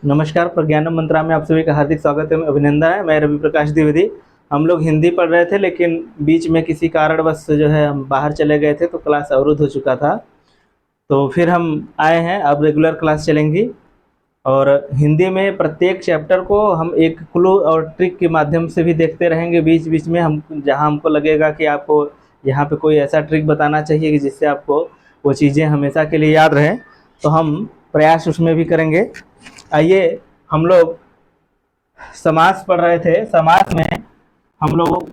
नमस्कार। प्रज्ञानम मंत्रा में आप सभी का हार्दिक स्वागत है, अभिनंदन है। मैं रवि प्रकाश द्विवेदी। हम लोग हिंदी पढ़ रहे थे, लेकिन बीच में किसी कारणवश जो है हम बाहर चले गए थे, तो क्लास अवरुद्ध हो चुका था। तो फिर हम आए हैं, अब रेगुलर क्लास चलेंगी। और हिंदी में प्रत्येक चैप्टर को हम एक क्लू और ट्रिक के माध्यम से भी देखते रहेंगे। बीच बीच में हम जहाँ हमको लगेगा कि आपको यहाँ पे कोई ऐसा ट्रिक बताना चाहिए कि जिससे आपको वो चीज़ें हमेशा के लिए याद रहें, तो हम प्रयास उसमें भी करेंगे। आइए, हम लोग समास पढ़ रहे थे। समास में हम लोग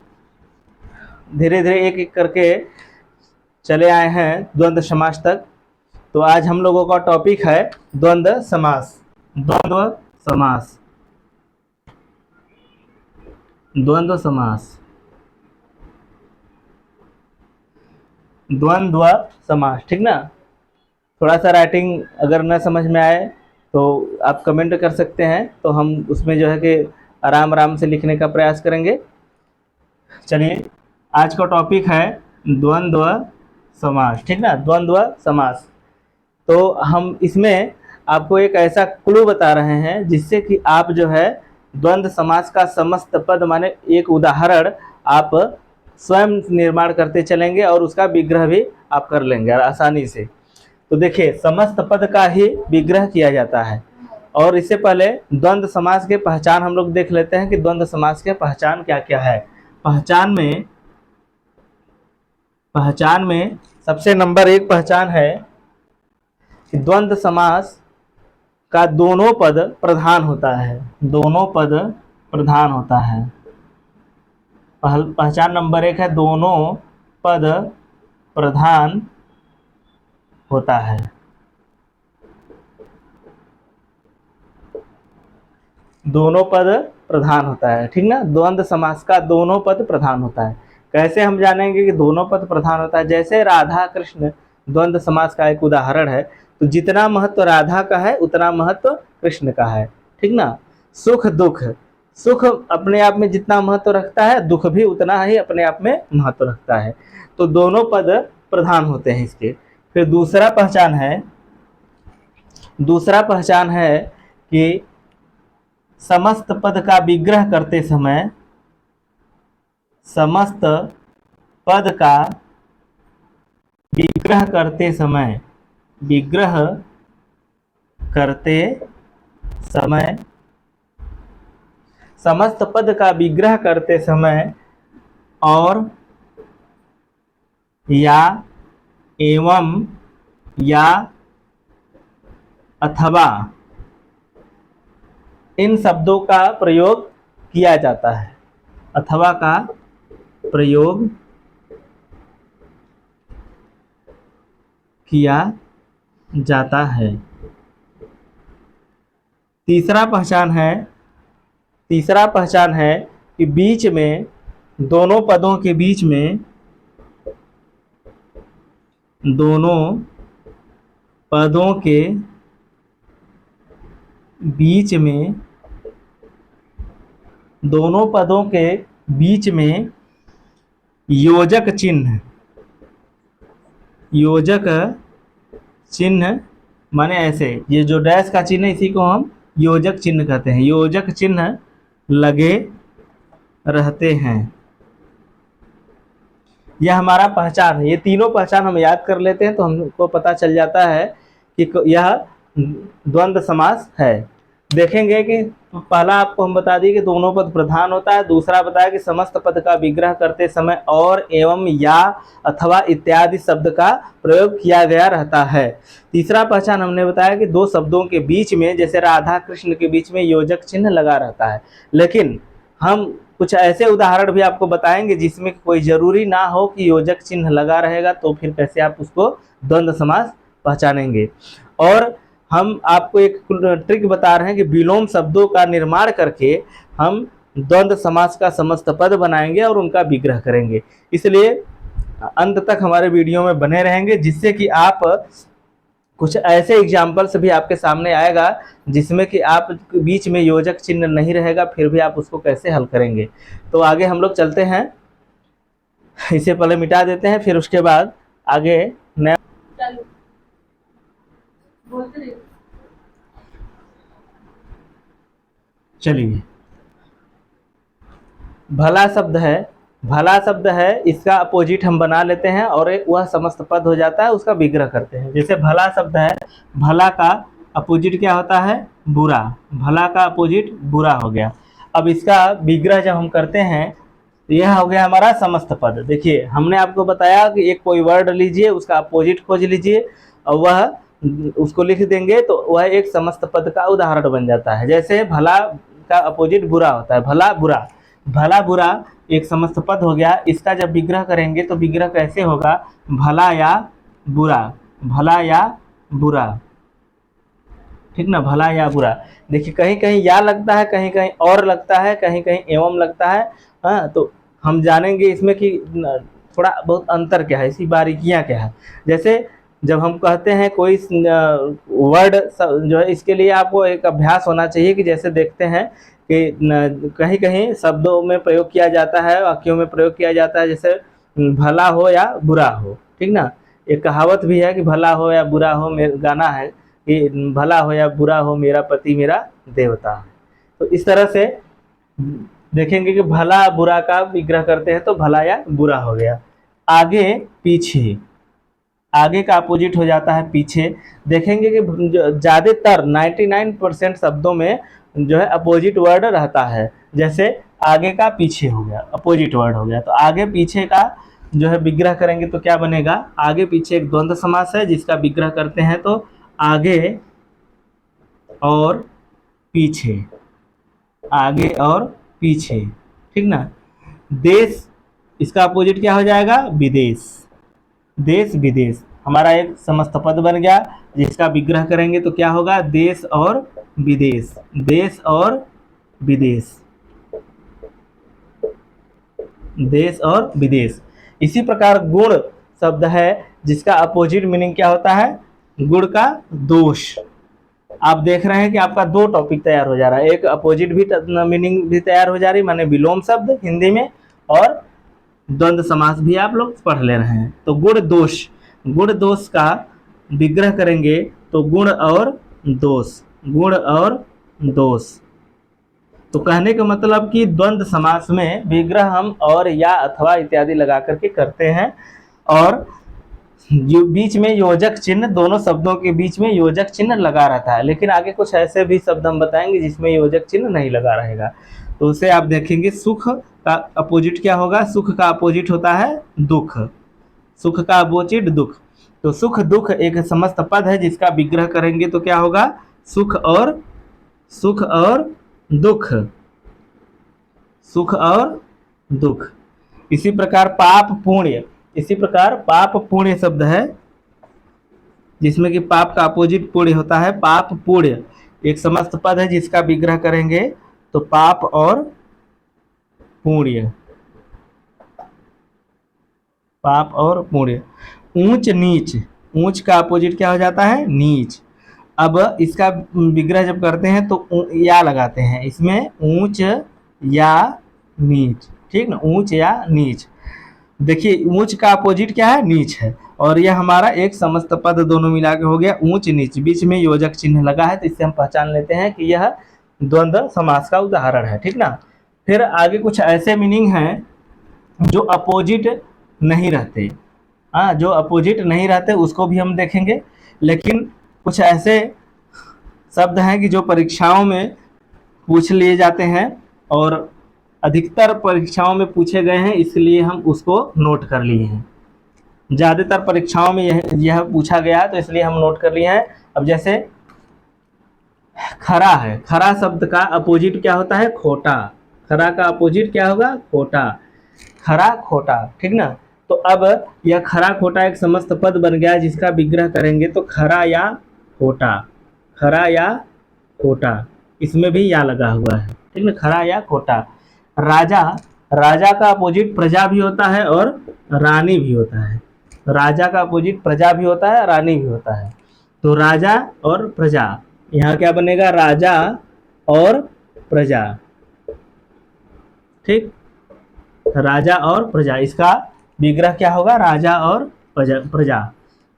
धीरे धीरे एक एक करके चले आए हैं द्वंद्व समास तक। तो आज हम लोगों का टॉपिक है द्वंद्व समास। द्वंद्व समास, द्वंद्व समास, द्वंद्व समास, ठीक ना। थोड़ा सा राइटिंग अगर न समझ में आए तो आप कमेंट कर सकते हैं, तो हम उसमें जो है कि आराम आराम से लिखने का प्रयास करेंगे। चलिए, आज का टॉपिक है द्वंद्व समास, ठीक ना, द्वंद्व समास। तो हम इसमें आपको एक ऐसा क्लू बता रहे हैं जिससे कि आप जो है द्वंद्व समास का समस्त पद माने एक उदाहरण आप स्वयं निर्माण करते चलेंगे और उसका विग्रह भी आप कर लेंगे आसानी से। तो देखिए, समस्त पद का ही विग्रह किया जाता है। और इससे पहले द्वंद्व समास के पहचान हम लोग देख लेते हैं कि द्वंद्व समास के पहचान क्या क्या है। पहचान में सबसे नंबर 1 पहचान है कि द्वंद्व समास का दोनों पद प्रधान होता है। दोनों पद प्रधान होता है। पहचान नंबर 1 है, दोनों पद प्रधान होता है। दोनों पद प्रधान होता है, ठीक ना। द्वंद्व समास का दोनों पद प्रधान होता है। कैसे हम जानेंगे कि दोनों पद प्रधान होता है? जैसे राधा कृष्ण द्वंद्व समास का एक उदाहरण है। तो जितना महत्व राधा का है उतना महत्व कृष्ण का है, ठीक ना। सुख दुख, सुख अपने आप में जितना महत्व रखता है, दुख भी उतना ही अपने आप में महत्व रखता है। तो दोनों पद प्रधान होते हैं इसके। फिर दूसरा पहचान है कि समस्त पद का विग्रह करते समय, समस्त पद का विग्रह करते समय, विग्रह करते समय, समस्त पद का विग्रह करते समय और या, एवं, या, अथवा इन शब्दों का प्रयोग किया जाता है। अथवा का प्रयोग किया जाता है। तीसरा पहचान है कि बीच में, दोनों पदों के बीच में, दोनों पदों के बीच में, दोनों पदों के बीच में योजक चिन्ह, योजक चिन्ह माने ऐसे, ये जो डैश का चिन्ह है इसी को हम योजक चिन्ह कहते हैं। योजक चिन्ह लगे रहते हैं। यह हमारा पहचान है। ये तीनों पहचान हम याद कर लेते हैं तो हमको पता चल जाता है कि यह द्वंद्व समास है। देखेंगे कि पहला आपको हम बता दिए कि दोनों पद प्रधान होता है। दूसरा बताया कि समस्त पद का विग्रह करते समय और, एवं, या, अथवा इत्यादि शब्द का प्रयोग किया गया रहता है। तीसरा पहचान हमने बताया कि दो शब्दों के बीच में, जैसे राधा कृष्ण के बीच में योजक चिन्ह लगा रहता है। लेकिन हम कुछ ऐसे उदाहरण भी आपको बताएंगे जिसमें कोई जरूरी ना हो कि योजक चिन्ह लगा रहेगा, तो फिर कैसे आप उसको द्वंद्व समास पहचानेंगे। और हम आपको एक ट्रिक बता रहे हैं कि विलोम शब्दों का निर्माण करके हम द्वंद्व समास का समस्त पद बनाएंगे और उनका विग्रह करेंगे। इसलिए अंत तक हमारे वीडियो में बने रहेंगे, जिससे कि आप कुछ ऐसे एग्जाम्पल्स भी आपके सामने आएगा जिसमें कि आप बीच में योजक चिन्ह नहीं रहेगा, फिर भी आप उसको कैसे हल करेंगे। तो आगे हम लोग चलते हैं। इसे पहले मिटा देते हैं, फिर उसके बाद आगे नया चलिए, भला शब्द है, भला शब्द है, इसका अपोजिट हम बना लेते हैं और एक वह समस्त पद हो जाता है, उसका विग्रह करते हैं। जैसे भला शब्द है, भला का अपोजिट क्या होता है? बुरा। भला का अपोजिट बुरा हो गया। अब इसका विग्रह जब हम करते हैं तो यह हो गया हमारा समस्त पद। देखिए, हमने आपको बताया कि एक कोई वर्ड लीजिए, उसका अपोजिट खोज लीजिए और वह उसको लिख देंगे तो वह एक समस्त पद का उदाहरण बन जाता है। जैसे भला का अपोजिट बुरा होता है, भला बुरा। भला बुरा एक समस्त पद हो गया। इसका जब विग्रह करेंगे तो विग्रह कैसे होगा? भला या बुरा, भला या बुरा, ठीक ना, भला या बुरा। देखिए, कहीं कहीं या लगता है, कहीं कहीं और लगता है, कहीं कहीं एवं लगता है। हाँ, तो हम जानेंगे इसमें कि थोड़ा बहुत अंतर क्या है, इसकी बारीकियां क्या है। जैसे जब हम कहते हैं कोई वर्ड जो है, इसके लिए आपको एक अभ्यास होना चाहिए कि जैसे देखते हैं कि कहीं कहीं शब्दों में प्रयोग किया जाता है, वाक्यों में प्रयोग किया जाता है, जैसे भला हो या बुरा हो, ठीक ना। एक कहावत भी है कि भला हो या बुरा हो, गाना है कि भला हो या बुरा हो मेरा पति मेरा देवता है। तो इस तरह से देखेंगे कि भला बुरा का विग्रह करते हैं तो भला या बुरा हो गया। आगे पीछे, आगे का अपोजिट हो जाता है पीछे। देखेंगे कि ज़्यादातर 99% शब्दों में जो है अपोजिट वर्ड रहता है। जैसे आगे का पीछे हो गया, अपोजिट वर्ड हो गया। तो आगे पीछे का जो है विग्रह करेंगे तो क्या बनेगा? आगे पीछे एक द्वंद्व समास है जिसका विग्रह करते हैं तो आगे और पीछे, आगे और पीछे, ठीक ना। देश, इसका अपोजिट क्या हो जाएगा? विदेश। देश विदेश हमारा एक समस्त पद बन गया जिसका विग्रह करेंगे तो क्या होगा? देश और विदेश, देश और विदेश, देश और विदेश। इसी प्रकार गुण शब्द है जिसका अपोजिट मीनिंग क्या होता है? गुण का दोष। आप देख रहे हैं कि आपका दो टॉपिक तैयार हो जा रहा है, एक अपोजिट भी मीनिंग भी तैयार हो जा रही, माने विलोम शब्द हिंदी में, और द्वंद्व समास भी आप लोग पढ़ ले रहे हैं। तो गुण दोष, गुण दोष का विग्रह करेंगे तो गुण और दोष, गुण और दोष। तो कहने का मतलब कि द्वंद्व समास में विग्रह हम और या अथवा इत्यादि लगा करके करते हैं, और बीच में योजक चिन्ह, दोनों शब्दों के बीच में योजक चिन्ह लगा रहता है। लेकिन आगे कुछ ऐसे भी शब्द हम बताएंगे जिसमें योजक चिन्ह नहीं लगा रहेगा। तो उसे आप देखेंगे। सुख का अपोजिट क्या होगा? सुख का अपोजिट होता है दुख, सुख का अपोजिट दुख। तो सुख दुख एक समस्त पद है जिसका विग्रह करेंगे तो क्या होगा? सुख और दुख, सुख और दुख। इसी प्रकार पाप पुण्य, इसी प्रकार पाप पुण्य शब्द है जिसमें कि पाप का अपोजिट पुण्य होता है। पाप पुण्य एक समस्त पद है जिसका विग्रह करेंगे तो पाप और पुण्य, पाप और पुण्य। ऊंच नीच, ऊंच का अपोजिट क्या हो जाता है? नीच। अब इसका विग्रह जब करते हैं तो या लगाते हैं इसमें, ऊंच या नीच, ठीक ना, ऊंच या नीच। देखिए, ऊंच का अपोजिट क्या है? नीच है, और यह हमारा एक समस्त पद दोनों मिला के हो गया ऊंच नीच। बीच में योजक चिन्ह लगा है तो इससे हम पहचान लेते हैं कि यह द्वंद्व समास का उदाहरण है, ठीक ना। फिर आगे कुछ ऐसे मीनिंग हैं जो अपोजिट नहीं रहते। हाँ, जो अपोजिट नहीं रहते उसको भी हम देखेंगे। लेकिन कुछ ऐसे शब्द हैं कि जो परीक्षाओं में पूछ लिए जाते हैं और अधिकतर परीक्षाओं में पूछे गए हैं, इसलिए हम उसको नोट कर लिए हैं। ज़्यादातर परीक्षाओं में यह पूछा गया है तो इसलिए हम नोट कर लिए हैं। अब जैसे खरा है, खरा शब्द का अपोजिट क्या होता है? खोटा। खरा का अपोजिट क्या होगा? खोटा, खरा खोटा, ठीक ना। तो अब यह खरा खोटा एक समस्त पद बन गया जिसका विग्रह करेंगे तो खरा या खोटा, खरा या खोटा, इसमें भी या लगा हुआ है, ठीक ना, खरा या खोटा। राजा, राजा का अपोजिट प्रजा भी होता है और रानी भी होता है। राजा का अपोजिट प्रजा भी होता है, रानी भी होता है। तो राजा और प्रजा, यहाँ क्या बनेगा? राजा और प्रजा, ठीक, राजा और प्रजा। इसका विग्रह क्या होगा? राजा और प्रजा।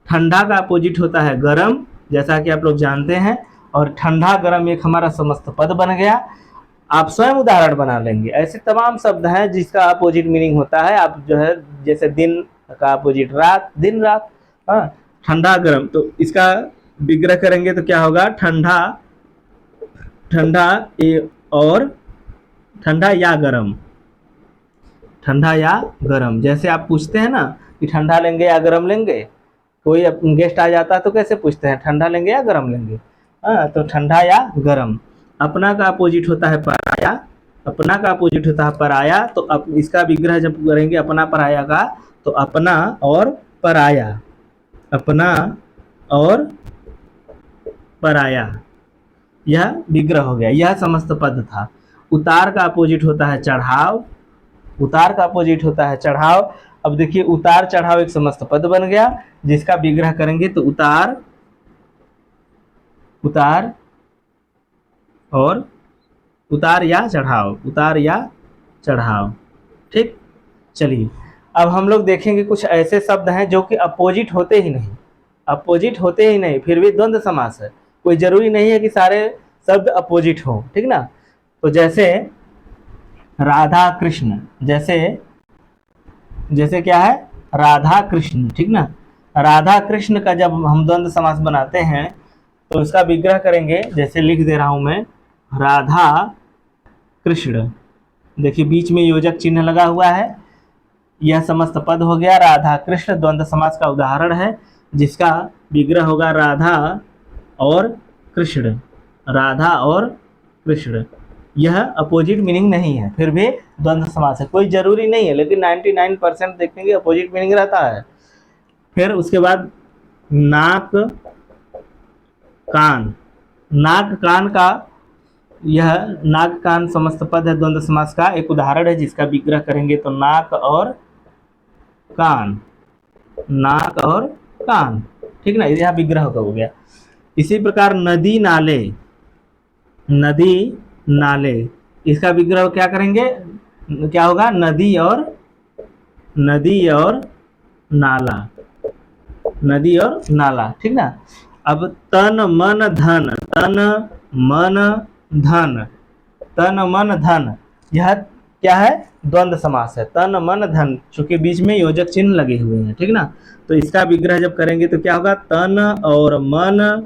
ठंडा का अपोजिट होता है गरम, जैसा कि आप लोग जानते हैं, और ठंडा गरम एक हमारा समस्त पद बन गया। आप स्वयं उदाहरण बना लेंगे। ऐसे तमाम शब्द हैं जिसका अपोजिट मीनिंग होता है। आप जो है जैसे दिन का अपोजिट रात, दिन रात। हाँ, ठंडा गर्म, तो इसका विग्रह करेंगे तो क्या होगा, ठंडा, ठंडा और ठंडा या गर्म, ठंडा या गर्म। जैसे आप पूछते हैं ना कि ठंडा लेंगे या गर्म लेंगे, कोई गेस्ट आ जाता है तो कैसे पूछते हैं, ठंडा लेंगे या गर्म लेंगे। हाँ, तो ठंडा या गर्म। अपना का अपोजिट होता है पराया, अपना का अपोजिट होता है पराया। तो इसका विग्रह जब करेंगे अपना पराया का, तो अपना और पराया, अपना और पराया, यह विग्रह हो गया। यह समस्त पद था। उतार का अपोजिट होता है चढ़ाव, उतार का अपोजिट होता है चढ़ाव। अब देखिए उतार चढ़ाव एक समस्त पद बन गया, जिसका विग्रह करेंगे तो उतार, उतार और उतार या चढ़ाव, उतार या चढ़ाव। ठीक, चलिए अब हम लोग देखेंगे कुछ ऐसे शब्द हैं जो कि अपोजिट होते ही नहीं, अपोजिट होते ही नहीं, फिर भी द्वंद्व समास है। कोई जरूरी नहीं है कि सारे शब्द अपोजिट हो, ठीक ना। तो जैसे राधा कृष्ण, जैसे जैसे क्या है, राधा कृष्ण, ठीक ना। राधा कृष्ण का जब हम द्वंद्व समास बनाते हैं तो इसका विग्रह करेंगे, जैसे लिख दे रहा हूं मैं, राधा कृष्ण। देखिए बीच में योजक चिन्ह लगा हुआ है, यह समस्त पद हो गया। राधा कृष्ण द्वंद्व समास का उदाहरण है, जिसका विग्रह होगा राधा और कृष्ण, राधा और कृष्ण। यह अपोजिट मीनिंग नहीं है, फिर भी द्वंद्व समास है। कोई जरूरी नहीं है, लेकिन 99% देखेंगे अपोजिट मीनिंग रहता है। फिर उसके बाद नाक कान, नाक कान का, यह नाक कान समस्त पद है द्वंद्व समास का, एक उदाहरण है जिसका विग्रह करेंगे तो नाक और कान, नाक और कान, ठीक ना। यह विग्रह हो गया। इसी प्रकार नदी नाले, नदी नाले, इसका विग्रह क्या करेंगे, क्या होगा, नदी और, नदी और नाला, नदी और नाला, ठीक ना। अब तन मन धन, तन मन धन, तन मन धन, यह क्या है, द्वंद्व समास है। तन मन धन, चूंकि बीच में योजक चिन्ह लगे हुए हैं, ठीक ना। तो इसका विग्रह जब करेंगे तो क्या होगा, तन और मन,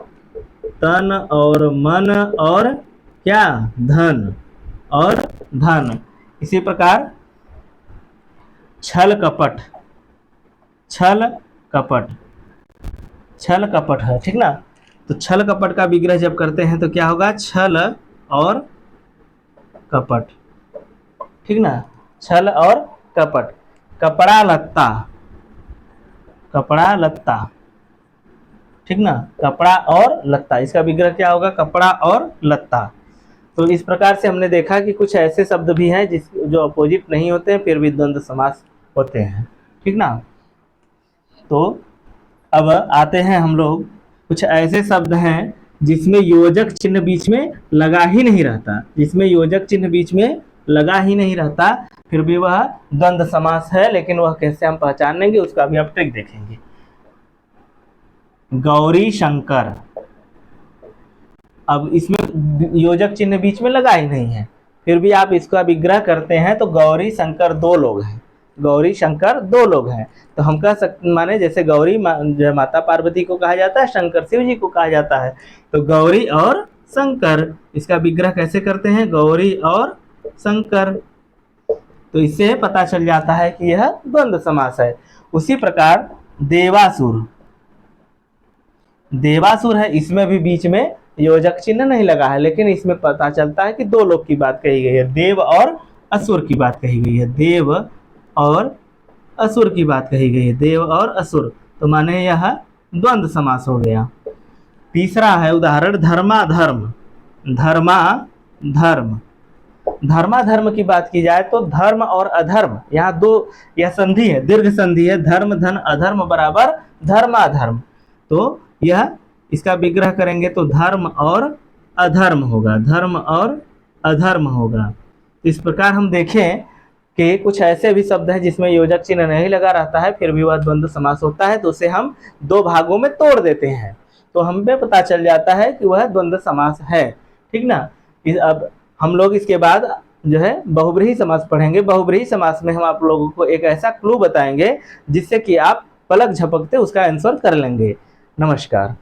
तन और मन और क्या, धन और धन। इसी प्रकार छल कपट, छल कपट, छल कपट है, ठीक ना। तो छल कपट का विग्रह जब करते हैं तो क्या होगा, छल और कपट, ठीक ना, छल और कपट। कपड़ा लत्ता, कपड़ा लत्ता, ठीक ना, कपड़ा और लत्ता, इसका विग्रह क्या होगा, कपड़ा और लत्ता। तो इस प्रकार से हमने देखा कि कुछ ऐसे शब्द भी हैं जो अपोजिट नहीं होते हैं, फिर भी द्वंद्व समास होते हैं, ठीक ना। तो अब आते हैं हम लोग, कुछ ऐसे शब्द हैं जिसमें योजक चिन्ह बीच में लगा ही नहीं रहता, जिसमें योजक चिन्ह बीच में लगा ही नहीं रहता, फिर भी वह द्वंद्व समास है। लेकिन वह कैसे हम पहचान लेंगे, उसका भी आप ट्रिक देखेंगे। गौरी शंकर, अब इसमें योजक चिन्ह बीच में लगा ही नहीं है, फिर भी आप इसका विग्रह करते हैं तो गौरी शंकर दो लोग हैं, गौरी शंकर दो लोग हैं। तो हम कह सकते, माने जैसे गौरी माता पार्वती को कहा जाता है, शंकर शिव जी को कहा जाता है। तो गौरी और शंकर, इसका विग्रह कैसे करते हैं, गौरी और शंकर। तो इससे पता चल जाता है कि यह द्वंद्व समास है। उसी प्रकार देवासुर, देवासुर है, इसमें भी बीच में योजक चिन्ह नहीं लगा है, लेकिन इसमें पता चलता है कि दो लोग की बात कही गई है, देव और असुर की बात कही गई है, देव और असुर की बात कही गई है, देव और असुर। तो माने यह द्वंद्व समास हो गया। तीसरा है उदाहरण धर्माधर्म, धर्माधर्म, धर्माधर्म की बात की जाए तो धर्म और अधर्म, यहाँ दो, यह संधि है, दीर्घ संधि है, धर्म धन अधर्म बराबर धर्माधर्म। तो यह इसका विग्रह करेंगे तो धर्म और अधर्म होगा, धर्म और अधर्म होगा। इस प्रकार हम देखें कि कुछ ऐसे भी शब्द हैं जिसमें योजक चिन्ह नहीं लगा रहता है, फिर भी वह द्वंद्व समास होता है, तो उसे हम दो भागों में तोड़ देते हैं, तो हमें पता चल जाता है कि वह द्वंद्व समास है, ठीक ना। अब हम लोग इसके बाद जो है बहुब्रीहि समास पढ़ेंगे। बहुब्रीहि समास में हम आप लोगों को एक ऐसा क्लू बताएंगे जिससे कि आप पलक झपकते उसका आंसर कर लेंगे। नमस्कार।